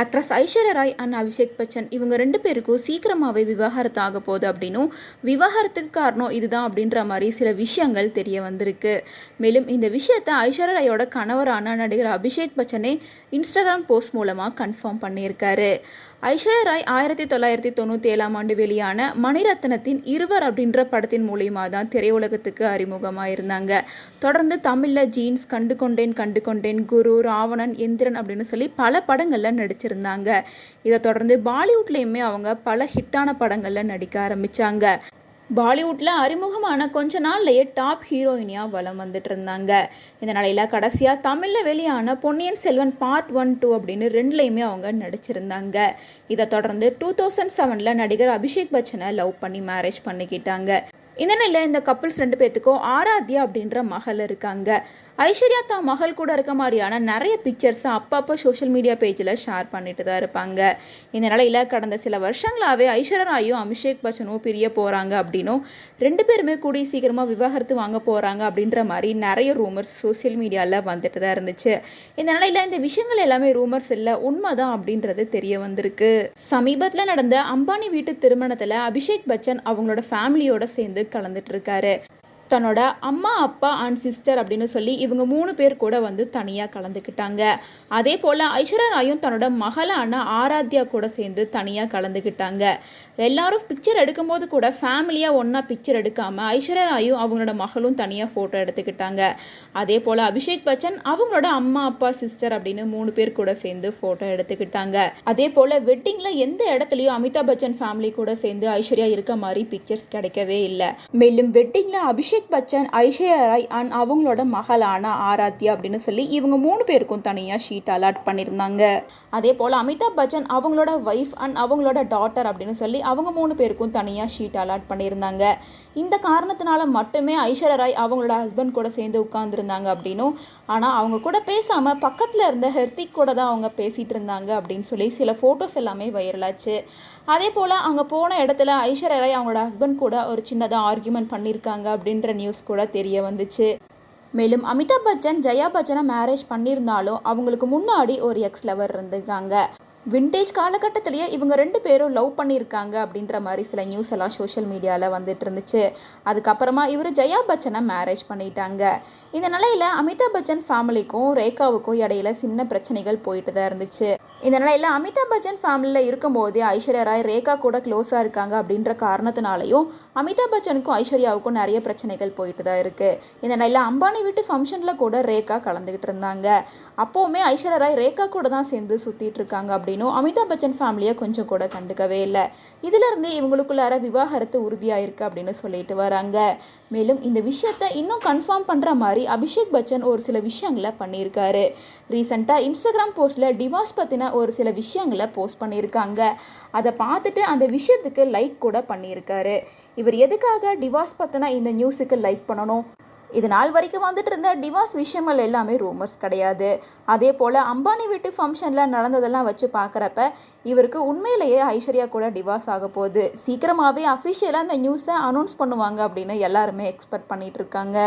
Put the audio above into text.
Actress Aishwarya Rai and Abhishek Bachchan இவங்க 2 பேருக்கும் சீக்கிரமாகவே விவாகரத்து ஆக போகுது அப்படின்னும் விவாகரத்துக்கு காரணம் இதுதான் அப்படின்ற மாதிரி சில விஷயங்கள் தெரிய வந்திருக்கு. மேலும் இந்த விஷயத்தை ஐஸ்வர்யா ராயோட கணவரான நடிகர் அபிஷேக் பச்சனே இன்ஸ்டாகிராம் போஸ்ட் மூலமாக கன்ஃபார்ம் பண்ணியிருக்காரு. ஐஸ்வர்யா ராய் 1997ஆம் ஆண்டு வெளியான மணிரத்னத்தின் இருவர் அப்படின்ற படத்தின் மூலியமாக தான் திரையுலகத்துக்கு அறிமுகமாக இருந்தாங்க. தொடர்ந்து தமிழில் ஜீன்ஸ், கண்டு கொண்டேன், குரு, ராவணன், எந்திரன் அப்படின்னு சொல்லி பல படங்களில் நடிச்சிருந்தாங்க. இதை தொடர்ந்து பாலிவுட்லேயுமே அவங்க பல ஹிட்டான படங்களில் நடிக்க ஆரம்பித்தாங்க. பாலிவுட்டில் அறிமுகமான கொஞ்ச நாள்லையே டாப் ஹீரோயினியாக வலம் வந்துட்டு இருந்தாங்க. இந்த நிலையில் கடைசியாக தமிழில் வெளியான பொன்னியின் செல்வன் பார்ட் 1, 2 அப்படின்னு 2லையுமே அவங்க நடிச்சிருந்தாங்க. இதை தொடர்ந்து 2007 நடிகர் அபிஷேக் பச்சனை லவ் பண்ணி மேரேஜ் பண்ணிக்கிட்டாங்க. இந்த நிலையில் இந்த கப்புள்ஸ் 2 பேர்த்துக்கும் ஆராத்யா அப்படின்ற மகள் இருக்காங்க. ஐஸ்வர்யா தான் மகள் கூட இருக்க மாதிரியான நிறைய பிக்சர்ஸை அப்பப்போ சோஷியல் மீடியா பேஜில் ஷேர் பண்ணிட்டு தான் இருப்பாங்க. இந்த நிலையில் கடந்த சில வருஷங்களாகவே ஐஸ்வர்யா ராயும் அபிஷேக் பச்சனும் பிரிய போகிறாங்க அப்படின்னும் 2 பேருமே கூடிய சீக்கிரமாக விவாகரத்து வாங்க போகிறாங்க அப்படின்ற மாதிரி நிறைய ரூமர்ஸ் சோஷியல் மீடியாவில் வந்துட்டு தான் இருந்துச்சு. இந்த நிலையில் இந்த விஷயங்கள் எல்லாமே ரூமர்ஸ் இல்லை, உண்மைதான் அப்படின்றது தெரிய வந்திருக்கு. சமீபத்தில் நடந்த அம்பானி வீட்டு திருமணத்தில் அபிஷேக் பச்சன் அவங்களோட ஃபேமிலியோட சேர்ந்து கலந்துட்டு இருக்காரு. தன்னோட அம்மா, அப்பா அண்ட் சிஸ்டர் அப்படின்னு சொல்லி இவங்க 3 பேர் கூட வந்து தனியாக கலந்துக்கிட்டாங்க. அதே போல் ஐஸ்வர்யா ராயும் தன்னோட மகளான ஆராத்யா கூட சேர்ந்து தனியாக கலந்துக்கிட்டாங்க. எல்லாரும் பிக்சர் எடுக்கும்போது கூட ஃபேமிலியாக ஒன்றா பிக்சர் எடுக்காமல் ஐஸ்வர்யா ராயும் அவங்களோட மகளும் தனியாக ஃபோட்டோ எடுத்துக்கிட்டாங்க. அதே போல் அபிஷேக் பச்சன் அவங்களோட அம்மா, அப்பா, சிஸ்டர் அப்படின்னு 3 பேர் கூட சேர்ந்து ஃபோட்டோ எடுத்துக்கிட்டாங்க. அதே போல் வெட்டிங்கில் எந்த இடத்துலையும் அமிதாப் பச்சன் ஃபேமிலி கூட சேர்ந்து ஐஸ்வர்யா இருக்க மாதிரி பிக்சர்ஸ் கிடைக்கவே இல்லை. மேலும் வெட்டிங்கில் அபிஷேக் பச்சன், ஐஸ்வர்யா ராய் அண்ட் அவங்களோட மகளான ஆராத்யா அப்படின்னு சொல்லி இவங்க 3 பேருக்கும் தனியாக ஷீட் அலாட் பண்ணியிருந்தாங்க. அதே போல் அமிதாப் பச்சன் அவங்களோட ஒய்ஃப் அண்ட் அவங்களோட டாட்டர் அப்படின்னு சொல்லி அவங்க 3 பேருக்கும் தனியாக ஷீட் அலாட் பண்ணியிருந்தாங்க. இந்த காரணத்தினால மட்டுமே ஐஸ்வர்யா ராய் அவங்களோட ஹஸ்பண்ட் கூட சேர்ந்து உட்கார்ந்துருந்தாங்க அப்படின்னும், ஆனால் அவங்க கூட பேசாமல் பக்கத்தில் இருந்த ஹெர்த்திக் கூட தான் அவங்க பேசிகிட்டு இருந்தாங்க அப்படின்னு சொல்லி சில ஃபோட்டோஸ் எல்லாமே வைரலாச்சு. அதே போல் அங்கே போன இடத்துல ஐஸ்வர்யா ராய் அவங்களோட ஹஸ்பண்ட் கூட ஒரு சின்னதாக ஆர்கியூமெண்ட் பண்ணியிருக்காங்க அப்படின்ற நியூஸ் கூட தெரிய வந்துச்சு. மேலும் அமிதாப் பச்சன் ஜெயா பச்சனை மேரேஜ் பண்ணியிருந்தாலும் அவங்களுக்கு முன்னாடி ஒரு எக்ஸ் லவர் இருந்திருக்காங்க. விண்டேஜ் காலகட்டத்திலேயே இவங்க 2 பேரும் லவ் பண்ணியிருக்காங்க அப்படின்ற மாதிரி சில நியூஸ் எல்லாம் சோஷியல் மீடியாவில் வந்துட்டு இருந்துச்சு. அதுக்கப்புறமா இவர் ஜெயா பச்சனை மேரேஜ் பண்ணிட்டாங்க. இந்த நிலையில் அமிதாப் பச்சன் ஃபேமிலிக்கும் ரேகாவுக்கும் இடையில சின்ன பிரச்சனைகள் போயிட்டு தான் இருந்துச்சு. இந்த நிலையில் அமிதாப் பச்சன் ஃபேமிலியில் இருக்கும்போதே ஐஸ்வர்யா ராய் ரேகா கூட க்ளோஸாக இருக்காங்க அப்படின்ற காரணத்தினாலையும் அமிதாப் பச்சனுக்கும் ஐஸ்வர்யாவுக்கும் நிறைய பிரச்சனைகள் போயிட்டு தான் இருக்குது. இந்த நிலையில் அம்பானி வீட்டு ஃபங்க்ஷனில் கூட ரேகா கலந்துக்கிட்டு இருந்தாங்க. அப்போவுமே ஐஸ்வர்யா ராய் ரேகா கூட தான் சேர்ந்து சுற்றிட்டு இருக்காங்க அப்படின்னும் அமிதாப் பச்சன் ஃபேமிலியை கொஞ்சம் கூட கண்டுக்கவே இல்லை. இதிலிருந்து இவங்களுக்குள்ளார விவாகரத்து உறுதியாயிருக்கு அப்படின்னு சொல்லிட்டு வராங்க. மேலும் இந்த விஷயத்தை இன்னும் கன்ஃபார்ம் பண்ணுற மாதிரி அபிஷேக் பச்சன் ஒரு சில விஷயங்களை பண்ணியிருக்காரு. ரீசெண்டாக இன்ஸ்டாகிராம் போஸ்ட்டில் டிவோர்ஸ் பற்றின ஒரு சில விஷயங்களை போஸ்ட் பண்ணியிருக்காங்க. அதை பார்த்துட்டு அந்த விஷயத்துக்கு லைக் கூட பண்ணியிருக்காரு. இவர் எதுக்காக டிவோர்ஸ் பற்றின இந்த நியூஸுக்கு லைக் பண்ணணும்? இது நாள் வரைக்கும் வந்துட்டு இருந்த டிவோர்ஸ் விஷயங்கள் எல்லாமே ரூமர்ஸ் கிடையாது. அதே போல் அம்பானி வீட்டு ஃபங்க்ஷனில் நடந்ததெல்லாம் வச்சு பார்க்குறப்ப இவருக்கு உண்மையிலேயே ஐஸ்வர்யா கூட டிவோர்ஸ் ஆக போகுது. சீக்கிரமாகவே அஃபிஷியலாக இந்த நியூஸை அனௌன்ஸ் பண்ணுவாங்க அப்படின்னு எல்லாருமே எக்ஸ்பெக்ட் பண்ணிட்டு இருக்காங்க.